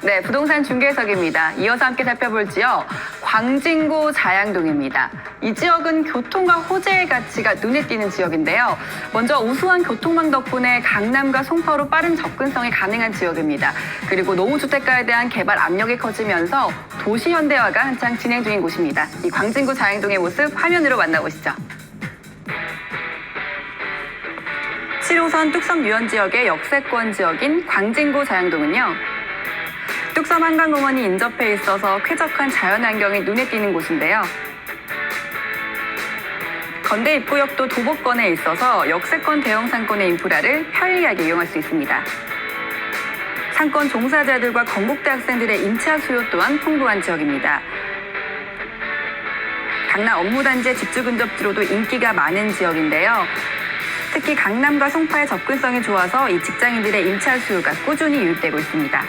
네, 부동산 중개석입니다. 이어서 함께 살펴볼 지역, 광진구 자양동입니다. 이 지역은 교통과 호재의 가치가 눈에 띄는 지역인데요. 먼저 우수한 교통망 덕분에 강남과 송파로 빠른 접근성이 가능한 지역입니다. 그리고 노후주택가에 대한 개발 압력이 커지면서 도시 현대화가 한창 진행 중인 곳입니다. 이 광진구 자양동의 모습 화면으로 만나보시죠. 7호선 뚝섬 유원 지역의 역세권 지역인 광진구 자양동은요. 뚝섬 한강공원이 인접해 있어서 쾌적한 자연환경이 눈에 띄는 곳인데요. 건대 입구역도 도보권에 있어서 역세권 대형 상권의 인프라를 편리하게 이용할 수 있습니다. 상권 종사자들과 건국대 학생들의 임차 수요 또한 풍부한 지역입니다. 강남 업무단지의 집주 근접지로도 인기가 많은 지역인데요. 특히 강남과 송파의 접근성이 좋아서 이 직장인들의 임차 수요가 꾸준히 유입되고 있습니다.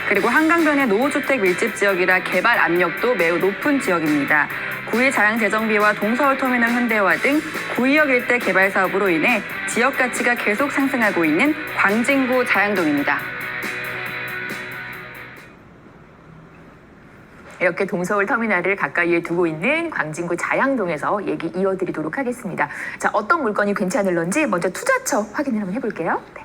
그리고 한강변의 노후주택 밀집 지역이라 개발 압력도 매우 높은 지역입니다. 구의 자양 재정비와 동서울터미널 현대화 등 구의역 일대 개발 사업으로 인해 지역 가치가 계속 상승하고 있는 광진구 자양동입니다. 이렇게 동서울 터미널을 가까이에 두고 있는 광진구 자양동에서 얘기 이어드리도록 하겠습니다. 자, 어떤 물건이 괜찮을런지 먼저 투자처 확인을 한번 해볼게요. 네.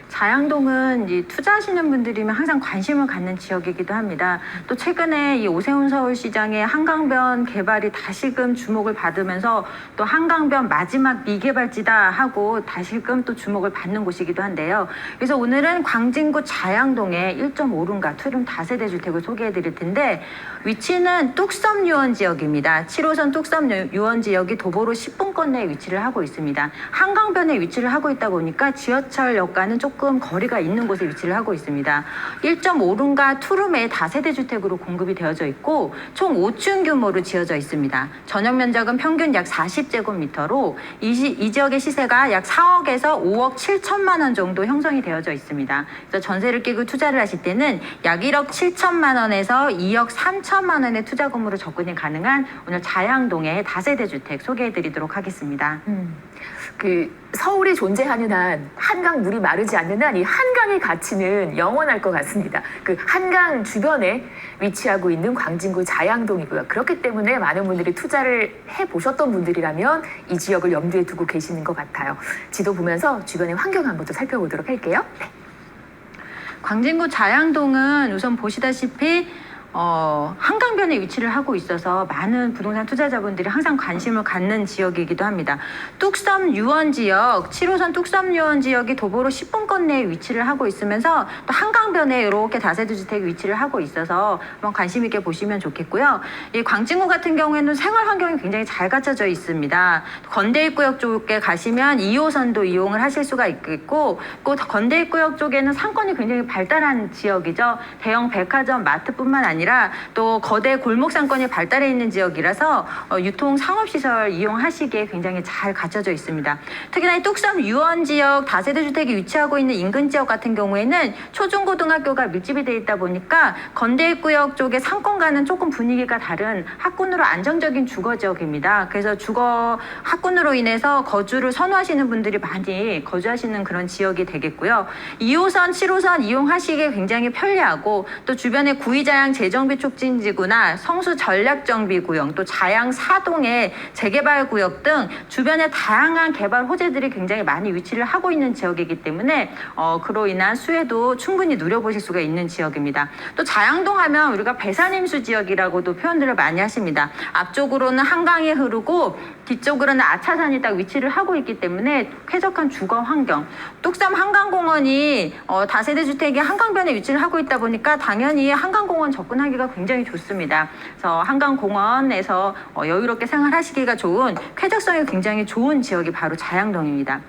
자양동은 이 투자하시는 분들이면 항상 관심을 갖는 지역이기도 합니다. 또 최근에 이 오세훈 서울시장의 한강변 개발이 다시금 주목을 받으면서 또 한강변 마지막 미개발지다 하고 다시금 또 주목을 받는 곳이기도 한데요. 그래서 오늘은 광진구 자양동의 1.5룸과 투룸 다세대 주택을 소개해 드릴 텐데 위치는 뚝섬 유원 지역입니다. 7호선 뚝섬 유원 지역이 도보로 10분권 내에 위치를 하고 있습니다. 한강변에 위치를 하고 있다 보니까 지하철역과는 조금 거리가 있는 곳에 위치를 하고 있습니다. 1.5룸과 투룸의 다세대 주택으로 공급이 되어져 있고 총 5층 규모로 지어져 있습니다. 전용 면적은 평균 약 40제곱미터로 이 지역의 시세가 약 4억에서 5억 7천만 원 정도 형성이 되어져 있습니다. 그래서 전세를 끼고 투자를 하실 때는 약 1억 7천만 원에서 2억 3천만 원의 투자금으로 접근이 가능한 오늘 자양동의 다세대 주택 소개해 드리도록 하겠습니다. 서울이 존재하는 한, 한강 물이 마르지 않는 한 이 한강의 가치는 영원할 것 같습니다. 그 한강 주변에 위치하고 있는 광진구 자양동이고요. 그렇기 때문에 많은 분들이 투자를 해보셨던 분들이라면 이 지역을 염두에 두고 계시는 것 같아요. 지도 보면서 주변의 환경 한번 더 살펴보도록 할게요. 네. 광진구 자양동은 우선 보시다시피 한강변에 위치를 하고 있어서 많은 부동산 투자자분들이 항상 관심을 갖는 지역이기도 합니다. 뚝섬 유원 지역, 7호선 뚝섬 유원 지역이 도보로 10분권 내에 위치를 하고 있으면서 또 한강변에 이렇게 다세대 주택이 위치를 하고 있어서 한번 관심 있게 보시면 좋겠고요. 이 광진구 같은 경우에는 생활 환경이 굉장히 잘 갖춰져 있습니다. 건대입구역 쪽에 가시면 2호선도 이용을 하실 수가 있겠고, 또 건대입구역 쪽에는 상권이 굉장히 발달한 지역이죠. 대형 백화점, 마트뿐만 아니라 또 거대 골목 상권이 발달해 있는 지역이라서 유통 상업시설 이용하시기에 굉장히 잘 갖춰져 있습니다. 특히나 이 뚝섬 유원 지역 다세대 주택이 위치하고 있는 인근 지역 같은 경우에는 초중고등학교가 밀집이 되어 있다 보니까 건대입구역 쪽의 상권과는 조금 분위기가 다른 학군으로 안정적인 주거 지역입니다. 그래서 학군으로 인해서 거주를 선호하시는 분들이 많이 거주하시는 그런 지역이 되겠고요. 2호선, 7호선 이용하시기에 굉장히 편리하고 또 주변에 구의자양 재정비 촉진지구나 성수 전략정비구역, 또 자양 사동의 재개발구역 등 주변에 다양한 개발 호재들이 굉장히 많이 위치를 하고 있는 지역이기 때문에 그로 인한 수혜도 충분히 누려보실 수가 있는 지역입니다. 또 자양동 하면 우리가 배산임수 지역이라고도 표현들을 많이 하십니다. 앞쪽으로는 한강이 흐르고 뒤쪽으로는 아차산이 딱 위치를 하고 있기 때문에 쾌적한 주거 환경, 뚝섬 한강공원이 다세대 주택이 한강변에 위치를 하고 있다 보니까 당연히 한강공원 접근하기가 굉장히 좋습니다. 그래서 한강공원에서 여유롭게 생활하시기가 좋은 쾌적성이 굉장히 좋은 지역이 바로 자양동입니다.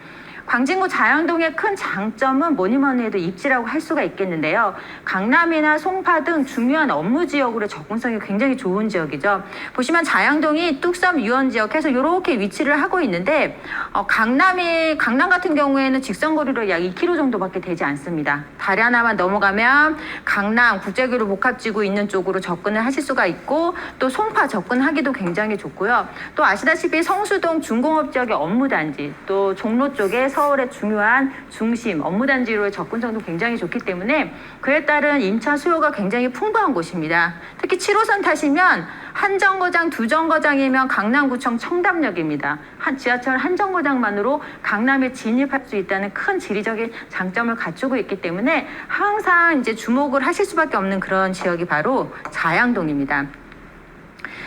광진구 자양동의 큰 장점은 뭐니 해도 입지라고 할 수가 있겠는데요. 강남이나 송파 등 중요한 업무 지역으로 접근성이 굉장히 좋은 지역이죠. 보시면 자양동이 뚝섬 유원지역에서 이렇게 위치를 하고 있는데 강남 같은 경우에는 직선거리로 약 2km 정도밖에 되지 않습니다. 다리 하나만 넘어가면 강남 국제교류 복합지구 있는 쪽으로 접근을 하실 수가 있고 또 송파 접근하기도 굉장히 좋고요. 또 아시다시피 성수동 중공업 지역의 업무단지 또 종로 쪽에 서울의 중요한 중심 업무단지로의 접근성도 굉장히 좋기 때문에 그에 따른 임차 수요가 굉장히 풍부한 곳입니다. 특히 7호선 타시면 한 정거장, 두 정거장이면 강남구청 청담역입니다. 지하철 한 정거장만으로 강남에 진입할 수 있다는 큰 지리적인 장점을 갖추고 있기 때문에 항상 이제 주목을 하실 수밖에 없는 그런 지역이 바로 자양동입니다.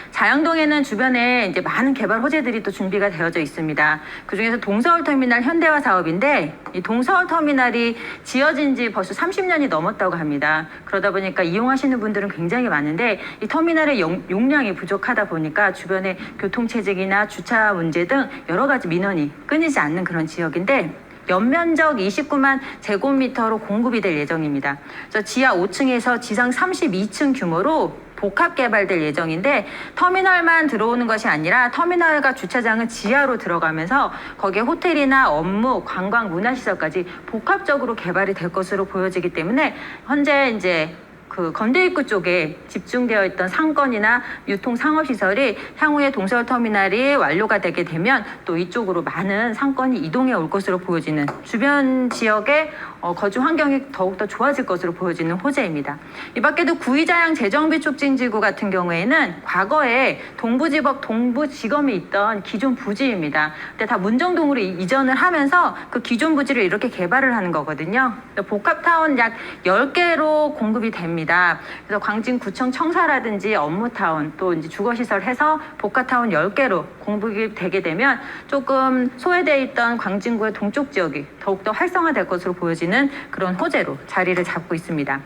자양동에는 주변에 이제 많은 개발 호재들이 또 준비가 되어져 있습니다. 그중에서 동서울터미널 현대화 사업인데 이 동서울터미널이 지어진 지 벌써 30년이 넘었다고 합니다. 그러다 보니까 이용하시는 분들은 굉장히 많은데 이 터미널의 용량이 부족하다 보니까 주변에 교통체증이나 주차 문제 등 여러 가지 민원이 끊이지 않는 그런 지역인데 연면적 29만 제곱미터로 공급이 될 예정입니다. 그래서 지하 5층에서 지상 32층 규모로 복합 개발될 예정인데 터미널만 들어오는 것이 아니라 터미널과 주차장은 지하로 들어가면서 거기에 호텔이나 업무, 관광, 문화시설까지 복합적으로 개발이 될 것으로 보여지기 때문에 현재 이제 그 건대 입구 쪽에 집중되어 있던 상권이나 유통 상업시설이 향후에 동서울터미널이 완료가 되게 되면 또 이쪽으로 많은 상권이 이동해 올 것으로 보여지는 주변 지역의 거주 환경이 더욱더 좋아질 것으로 보여지는 호재입니다. 이 밖에도 구의자양 재정비 촉진지구 같은 경우에는 과거에 동부지검이 있던 기존 부지입니다. 근데 다 문정동으로 이전을 하면서 그 기존 부지를 이렇게 개발을 하는 거거든요. 복합타운 약 10개로 공급이 됩니다. 그래서 광진구청 청사라든지 업무타운 또 이제 주거시설 해서 복합타운 10개로 공급이 되게 되면 조금 소외되어 있던 광진구의 동쪽 지역이 더욱더 활성화될 것으로 보여지는 그런 호재로 자리를 잡고 있습니다.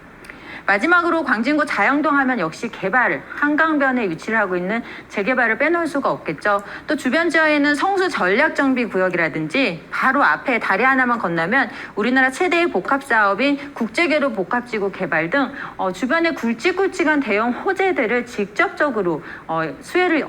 마지막으로 광진구 자양동 하면 역시 개발, 한강변에 위치를 하고 있는 재개발을 빼놓을 수가 없겠죠. 또 주변 지역에는 성수 전략정비구역이라든지 바로 앞에 다리 하나만 건너면 우리나라 최대의 복합사업인 국제교류 복합지구 개발 등 주변에 굵직굵직한 대형 호재들을 직접적으로 수혜를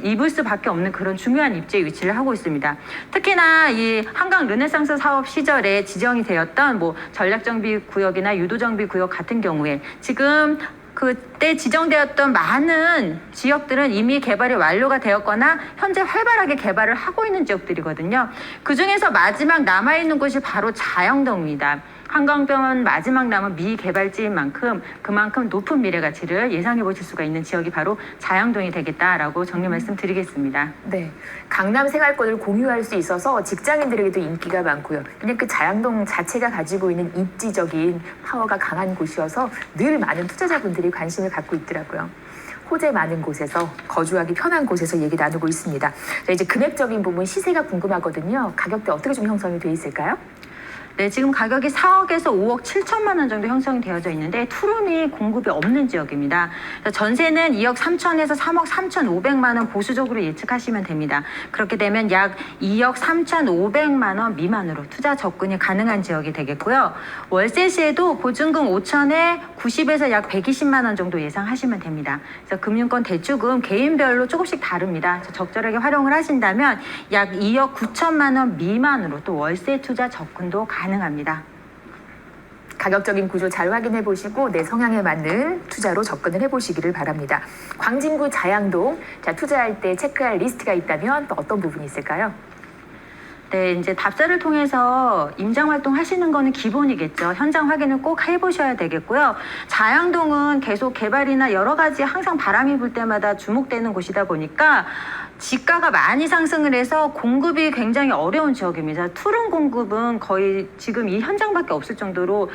입을 수밖에 없는 그런 중요한 입지에 위치를 하고 있습니다. 특히나 이 한강 르네상스 사업 시절에 지정이 되었던 뭐 전략정비구역이나 유도정비구역 같은 경우에 지금 그때 지정되었던 많은 지역들은 이미 개발이 완료가 되었거나 현재 활발하게 개발을 하고 있는 지역들이거든요. 그중에서 마지막 남아있는 곳이 바로 자양동입니다. 한강변 마지막 남은 미개발지인 만큼 그만큼 높은 미래 가치를 예상해 보실 수가 있는 지역이 바로 자양동이 되겠다라고 정리 말씀드리겠습니다. 네, 강남 생활권을 공유할 수 있어서 직장인들에게도 인기가 많고요. 그냥 그 자양동 자체가 가지고 있는 입지적인 파워가 강한 곳이어서 늘 많은 투자자분들이 관심을 갖고 있더라고요. 호재 많은 곳에서 거주하기 편한 곳에서 얘기 나누고 있습니다. 자, 이제 금액적인 부분 시세가 궁금하거든요. 가격대 어떻게 좀 형성이 돼 있을까요? 네, 지금 가격이 4억에서 5억 7천만 원 정도 형성이 되어져 있는데 투룸이 공급이 없는 지역입니다. 전세는 2억 3천에서 3억 3,500만 원 보수적으로 예측하시면 됩니다. 그렇게 되면 약 2억 3,500만 원 미만으로 투자 접근이 가능한 지역이 되겠고요. 월세 시에도 보증금 5천에 90에서 약 120만 원 정도 예상하시면 됩니다. 그래서 금융권 대출금 개인별로 조금씩 다릅니다. 적절하게 활용을 하신다면 약 2억 9천만 원 미만으로 또 월세 투자 접근도 가능합니다. 가격적인 구조 잘 확인해 보시고 내 성향에 맞는 투자로 접근을 해보시기를 바랍니다. 광진구 자양동, 자, 투자할 때 체크할 리스트가 있다면 또 어떤 부분이 있을까요? 네, 이제 답사를 통해서 임장 활동 하시는 거는 기본이겠죠. 현장 확인을 꼭 해보셔야 되겠고요. 자양동은 계속 개발이나 여러 가지 항상 바람이 불 때마다 주목되는 곳이다 보니까 지가가 많이 상승을 해서 공급이 굉장히 어려운 지역입니다. 투룸 공급은 거의 지금 이 현장밖에 없을 정도로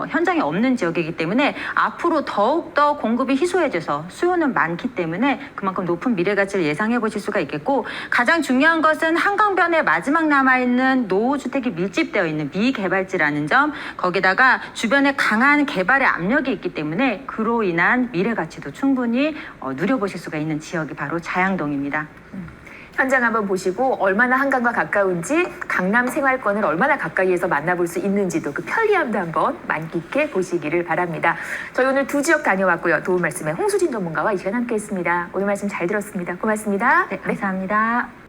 현장에 없는 지역이기 때문에 앞으로 더욱더 공급이 희소해져서 수요는 많기 때문에 그만큼 높은 미래 가치를 예상해 보실 수가 있겠고 가장 중요한 것은 한강변에 마지막 남아있는 노후주택이 밀집되어 있는 미개발지라는 점 거기다가 주변에 강한 개발의 압력이 있기 때문에 그로 인한 미래 가치도 충분히 누려보실 수가 있는 지역이 바로 자양동입니다. 현장 한번 보시고 얼마나 한강과 가까운지, 강남 생활권을 얼마나 가까이에서 만나볼 수 있는지도 그 편리함도 한번 만끽해 보시기를 바랍니다. 저희 오늘 두 지역 다녀왔고요. 도움 말씀에 홍수진 전문가와 이 시간 함께했습니다. 오늘 말씀 잘 들었습니다. 고맙습니다. 네, 감사합니다.